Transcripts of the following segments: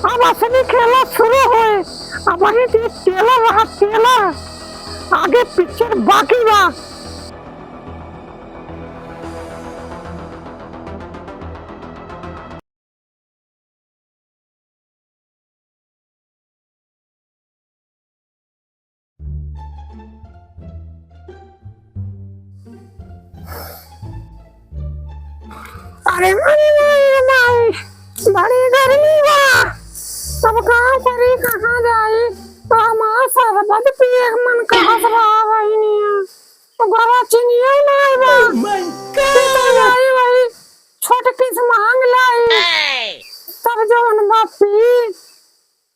अब असली खेला शुरू हुए। अब वही टेलर रहा टेलर, आगे पिक्चर बाकी बा। अरे माई बड़ी गर्मी बा, अब कहाँ करी कहाँ जाई। तो हमारा शरबत पिए मन कहाँ से रहा वही नहीं है, तो गवा चिनिया नहीं बा। तो जाई वही छोटकी से मांग लाई, तब जो अनबा पी।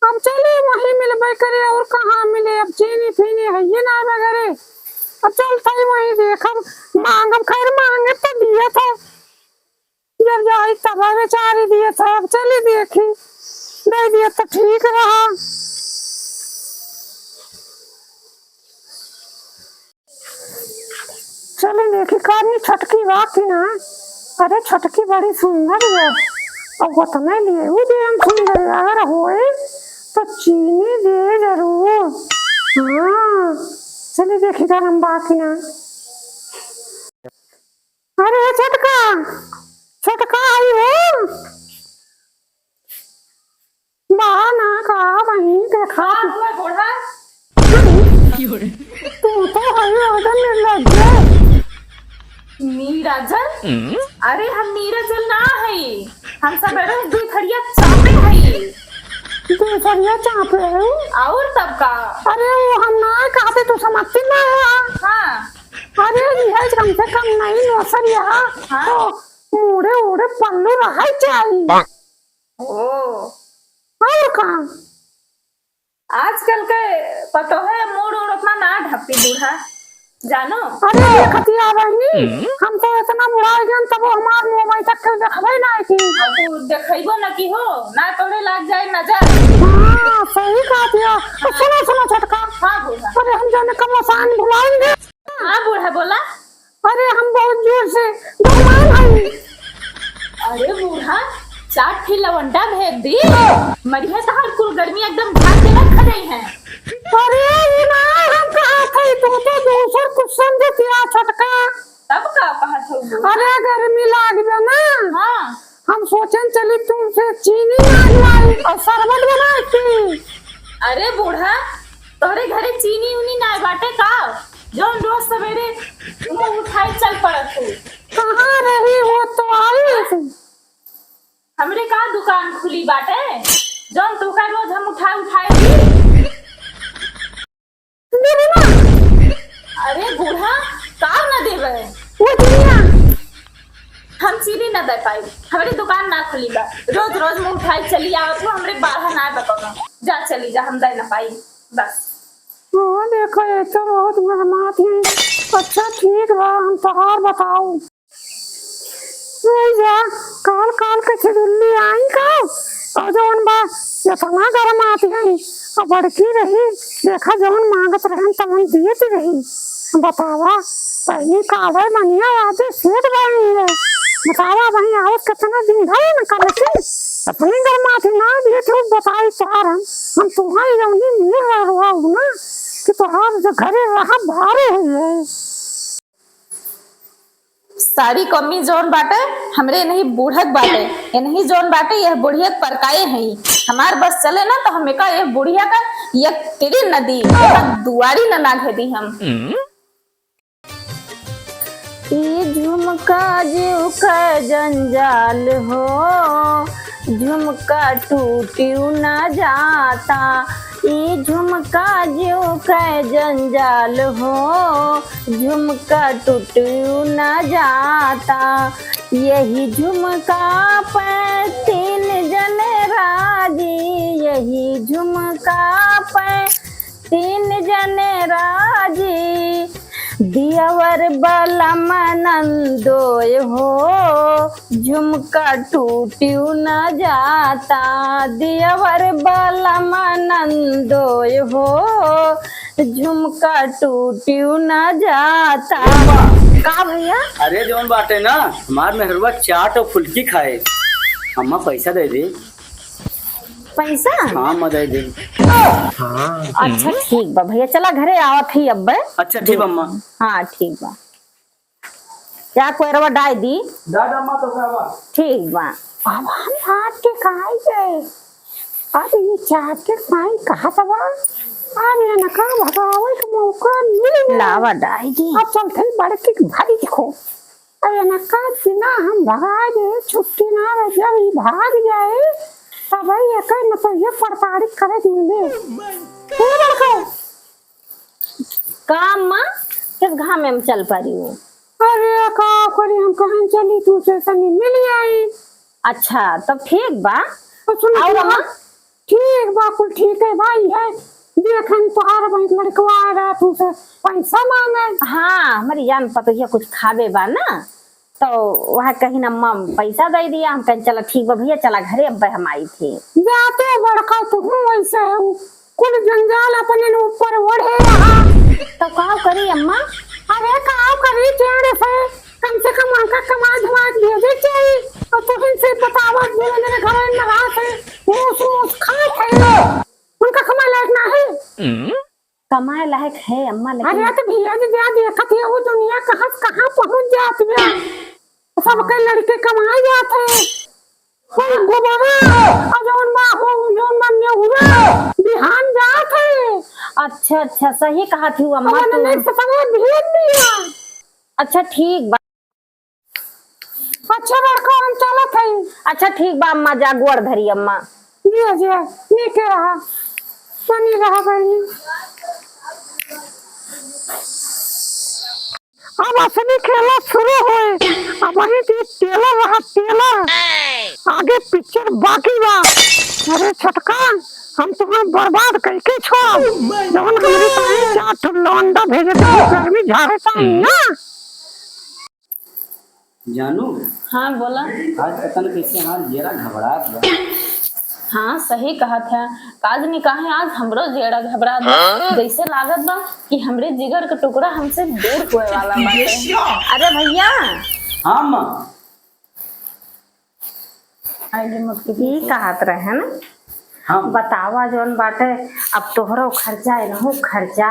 अब चले वही मिलबे करे, और कहाँ मिले। अब चीनी फीनी है ये ना वगैरह। अब चलता ही वही देखब मांगब, खैर मांगे तो दिया था जब जाई तब बेचारी दिए था। अब चली देखी, दे दिया तो ठीक रहा। चले देखी करनी छटकी बाकी ना। अरे छटकी बड़ी सुंदर है, और उतने लिए वो दे हम सुंदर अगर होए तो चीनी दे जरूर। हाँ चले देखी गरम बाकी ना। अरे छटका छटका आई हो बहाना का वही देखा। तू तो हई उधर निर्लज्ज नीरजल। अरे हम नीरजल ना है, हम सब दू थरिया चापे है। दूसरिया चापे है और तब का। अरे वो हम ना कहते तू समझती ना है। हाँ अरे यह कम से कम नहीं नौसर यहाँ तो मुड़े उड़े पल्लू रहा चाहिए। ओ और कहाँ आजकल के पतो है मोड़ उड़ अपना ना ढपी बूढ़ा जानो। अरे ये खतिया बहनी हम तो इतना बुढ़ा गए तब हमार मुंह में तक देखबे ना की। अब तू देखइबो न की हो ना तोड़े लग जाए नजर। हां सही कहा दिया। तो सुनो सुनो छटका। हाँ बूढ़ा। अरे हम जाने कब आसान भुलाएंगे। हाँ बूढ़ा बोला। अरे हम बहुत जोर से दुश्मन हैं। अरे बूढ़ा 4 ठे लवंडा भेज दी मरिया तहार कुल गर्मी एकदम भाग के रख गई है। अरे ये ना हम कहा थे तू तो दूसर कुछ समझ दिया छटका। तब का कहा था बूढ़ा। अरे गर्मी लाग गया ना। हाँ हम सोचन चली तुमसे चीनी लाई और शरबत बनाती। अरे बूढ़ा तोहरे घरे चीनी उनी ना बाटे का जो रोज सवेरे मुंह उठाई चल पड़त तू। कहाँ रही वो तो आई। हमरे का दुकान खुली बाटे जौन तू का रोज हम उठाए दी। अरे बूढ़ा का न देवे वो दुनिया हम चीनी न दे पाई। हमारी दुकान ना खुली बा, रोज रोज मुंह उठाई चली आवत हो हमरे बारह ना बताओ। जा चली जा, हम दे न पाई बस। वो देखो ये तो बहुत गरमात है। अच्छा ठीक बा हम तोहार बताओ। जा काल काल के छिड़ुल्ली आई का और जौन बा इतना गरमात है और बड़की रही देखा जौन मांगत रहन तमन दियत रही। बतावा पहली कावे बनिया आजे सेठ बनी है। बतावा वही आवत कितना दिन भर न कर के अपनी गरमात ना दिए तो बताई सार हम तुम्हारी जौनी मिल रहा हूँ ना कि तोहार जो घरे रहा भारे हुई है। सारी कमी जोन बाटे हमरे नहीं बूढ़क बाटे, ये नहीं जोन बाटे यह बुढ़ियत परकाए हैं। हमार बस चले ना तो हमें का यह बुढ़िया का यह तेरी नदी दुआरी न नाघे दी हम। ये झुमका जो का जंजाल हो, झुमका टूटियो न जाता। ये झुमका जो का जंजाल हो, झुमका टूटियो न जाता। यही झुमका पे 3 जने राजी, यही झुमका पे 3 जने राजी। दियावर बलम नंदोय हो, झुमका टूटियो न जाता। दियावर बलम नंदोय हो, झुमका टूटियो न जाता। का भैया? अरे जौन बाटे ना हमार मेहरुआ चाट और फुल्की खाए, अम्मा पैसा दे दे। पैसा। हाँ मैं दे दी। अच्छा ठीक बा भैया, चला घरे आवत ही अब। अच्छा ठीक अम्मा। हाँ ठीक बा, क्या कोयरवा डाय दी। दादा अम्मा तो क्या ठीक बा। अब हम हाथ के खाई गए। अरे ये चाट के खाई कहा था बा। अरे न का भगावे का मौका मिल गया। लावा डाय दी। अब चलते ही बड़के की भारी दिखो। अरे न का बिना हम भगा दे छुट्टी ना रह, जब ये भाग जाए तब ये कहीं न तो ये प्रताड़ित करे दिले। ये बड़का काम माँ किस घाम में हम चल पा रही हूँ। अरे का करी हम कहाँ चली तू से सनी मिल आई। अच्छा तब ठीक बा। तो सुन और अम्मा? ठीक बा कुल ठीक है भाई है। देखन तोहार बैंक लड़कवा आ रहा तू से पैसा मांगे। हाँ हमारी जान पतोहिया कुछ खावे बा ना, तो वह कहीं ना अम्मा पैसा दे दिया। हम कहीं चला ठीक बा भैया, चला घरे अब हम आई थी। जाते बड़का तू वैसे है कुल जंजाल अपने ऊपर ओढ़े रहा। तो का करी अम्मा। अरे का करी टेढ़े से कम से कम उनका कमा धमा भेजे चाहिए। और तू इनसे बतावा दे मेरे घर में रहा से मूस खात है। उनका कमा लायक ना है। कमाए लायक है अम्मा, लेकिन अरे तो भैया जी जा देखत है वो दुनिया कहाँ कहाँ पहुँच जाती है। सबके लड़के कमाए जाते हैं। कोई गोबरा और जौन माँ हो जौन माँ ने हुआ बिहान जाते हैं। अच्छा अच्छा सही कहा थी अम्मा और तू। नहीं पता भेज दिया। अच्छा ठीक बा। अच्छा बड़का हम चलत है। अच्छा ठीक बा अम्मा, जा गोड़ धरी अम्मा। जी जी नीके रहा बनी रहा बनी। अब असली खेला शुरू हुए। अब वही टेलर रहा टेलर, आगे पिक्चर बाकी बा। अरे छटका हम तुम्हें बर्बाद करके छोड़ जवन हमारी पानी चाट लौंडा भेजे तो गर्मी झाड़ता ना। जानू हाँ बोला। आज पता नहीं कैसे हमारा जरा घबराहट बा। हाँ सही कहा था। काज नहीं कहा आज हमरो जेड़ा घबरा बा। जैसे लागत बा कि हमरे जिगर का टुकड़ा हमसे दूर होए वाला बा। अरे भैया। हाँ माँ। अरे मुझे कहत रहे ना। हाँ बतावा जौन बाटे अब तोहरो खर्चा है ना खर्चा।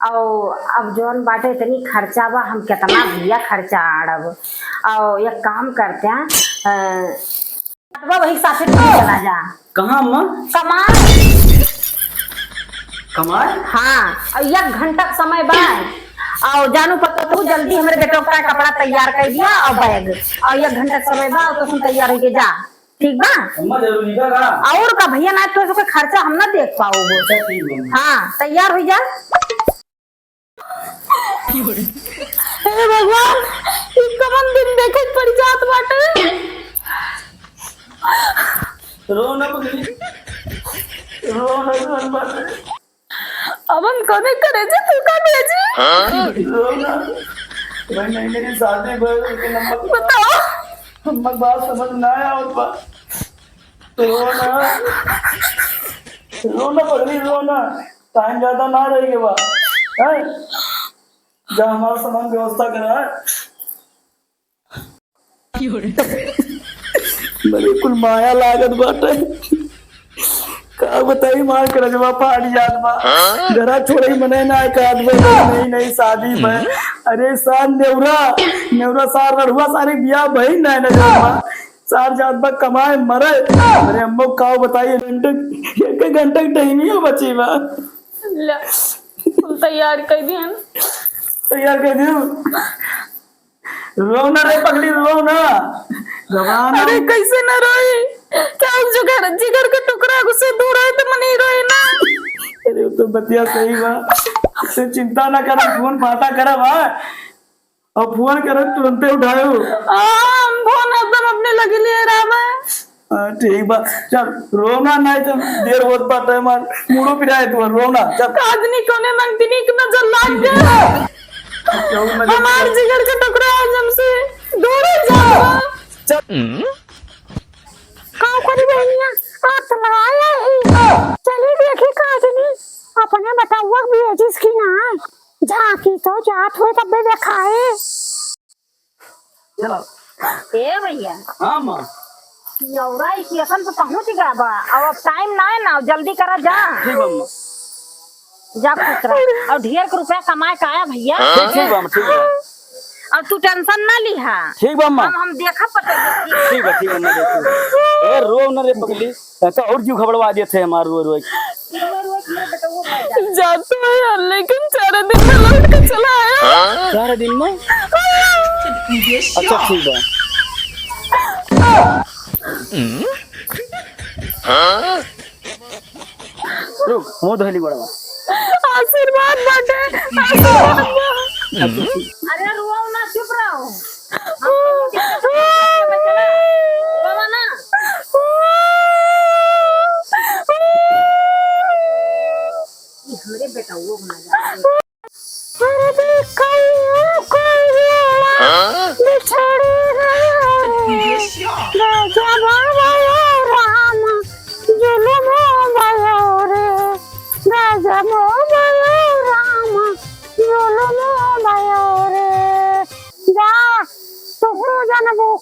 और अब जौन बाटे इतनी खर्चा बा, हम कितना भैया खर्चा आड़ब। और ये काम करते हैं वही साथे चला जा। कहाँ अम्मा? कमाल। कमाल? हाँ और 1 घंटा समय बा। और जानू पता तू जल्दी हमारे बेटों का कपड़ा तैयार कर दिया और बैग, और 1 घंटा समय बा तो तुम तैयार होके जा। ठीक बा अम्मा जरूरी का और का भैया ना तो उसका खर्चा हम ना देख पाओगे। हाँ तैयार हो जा। हे भगवान इसका मन दिन देखे पड़ जात बाटे। रो ना पगली, रो ना अब हम कने करे जे तू का भेजी। रो ना भाई, नहीं मेरी शादी के नंबर बताओ। नंबर बात समझ ना आया और बा रो ना पगली, रो ना। टाइम ज्यादा ना रहेगा बा है? जा हमारा सामान व्यवस्था करा है। मेरे कुल माया लागत बाटे। का बताई मार कर जवा फाड़ जात बा। जरा छोड़ई मने ना एकाद बे नहीं नहीं शादी में। अरे सार नेवरा सार रड़ुआ सारी बियाह भई ना ना जाबा। सार जात बा कमाए मरे। अरे अम्मो का बताई एक घंटे टाइम ही बची बा। तुम तैयार कर दिया ना। तैयार कर दियो। रोना रे पगली, रोना जवान। अरे कैसे ना रोई, क्या जिगर का टुकड़ा उससे दूर है तो मनी रोई ना। अरे तो बतिया सही बा, से चिंता ना कर। फोन फाटा करा बा और फोन कर तुरंत उठायो। फोन एकदम अपने लगे लिए रहा। ठीक बा चल, रोना नहीं तो देर होत पाटे मार मुड़ो पिराए तू। रोना चल, आदमी कोने मंगती की नजर लाग गया। हमार जिगर का टुकड़ा आज हमसे दूर हो जाएगा। का करी बहनिया आप तो लगाया ही। चलिए देखी काजनी अपने बताऊआ भी है जिसकी ना झांकी तो जात हुए तब भी देखाए। चलो। ए भैया हाँ माँ। यौरा स्टेशन पे पहुंच गया बा। अब टाइम ना है ना, जल्दी करा जा। ठीक बा अम्मा। जा पुत्रा, और ढेर के रुपया कमाए का आया भैया। ठीक बा अम्मा, ठीक बा। और तू टेंशन ना लिहा। ठीक बा अम्मा। हम देखा पता ठीक है अम्मा, देखो। ए रो न रे पगली, तो और क्यों खबरवा दिए थे हमार रो रो। जाता है यार, लेकिन 4 दिन में लौट के चला आया। 4 दिन में? अच्छा ठीक है। रुक, मुंह धोली बड़ा। आशीर्वाद बाटे। अरे रुआ ना, चुप रहो। बाबा ना हमरे बेटा वो बना जा।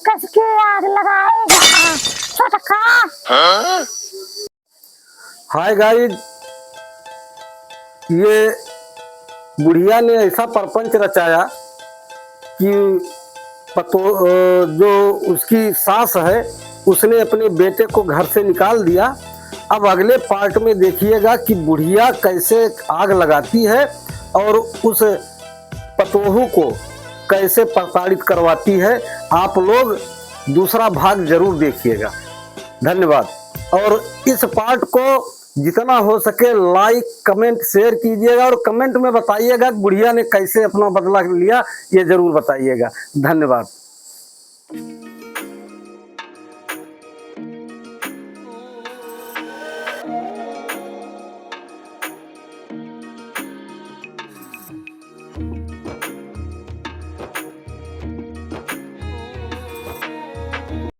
कसके आग लगाएगा छोटका। हाय गाइस, ये बुढ़िया ने ऐसा प्रपंच रचाया कि जो उसकी सास है उसने अपने बेटे को घर से निकाल दिया। अब अगले पार्ट में देखिएगा कि बुढ़िया कैसे आग लगाती है और उस पतोहू को कैसे प्रताड़ित करवाती है। आप लोग दूसरा भाग जरूर देखिएगा। धन्यवाद। और इस पार्ट को जितना हो सके लाइक कमेंट शेयर कीजिएगा और कमेंट में बताइएगा बुढ़िया ने कैसे अपना बदला लिया, ये जरूर बताइएगा। धन्यवाद।